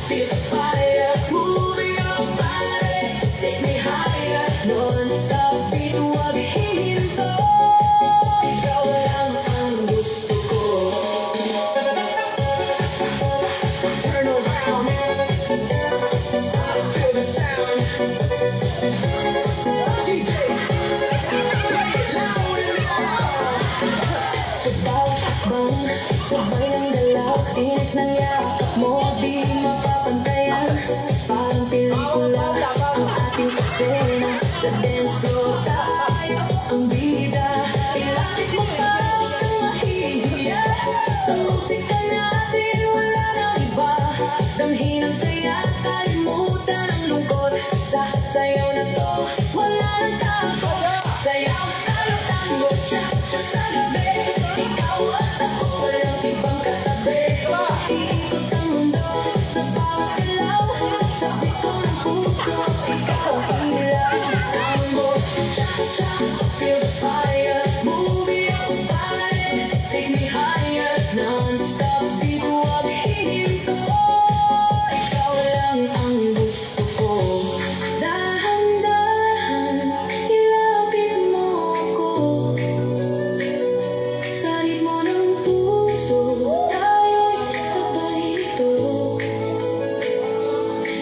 feel the fire moving your body. Take me higher, non-stop beat, huwag hihinto. Ikaw lang ang gusto ko. Turn around, feel the sound. DJ, play it loud and loud. Sa bawat akbang, sabay ang galaw, init ng yakap mo, di mapapantayan. Parang pelikula ang ating eksena. Sa dance floor tayo ang bida. Ilapit mo pa ang mahihiya. Sa musika natin wala nang iba. Damhin ang saya, kalimutan ang lungkot. Sa sayaw na to, wala nang takot. Sayaw tayo tango, cha-cha sa gabi. Ikaw at ako, walang ibang katabi. Iikot ang mundo sa bawat galaw. Sa piso ng puso, ikaw ang ilaw. Tango, cha-cha, feel the fire moving your body. Take me higher, non-stop beat, huwag hihinto. Ikaw lang ang gusto ko. Dahan-dahan, ilapit mo ako. Sa ritmo ng puso, tayo'y sabay ito.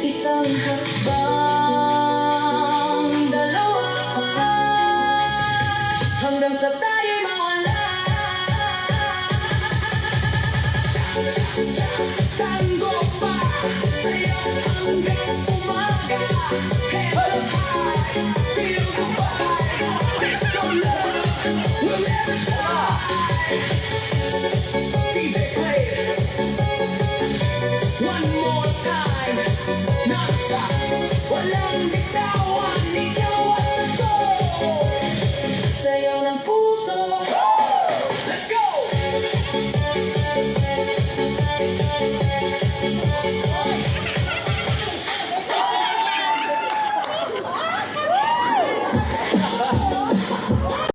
Isang hakbang, dalawa pa, hanggang sa tayo'y mawala. Tango pa, sayaw hanggang umaga. Head up high, feel the vibe. This your love will never die.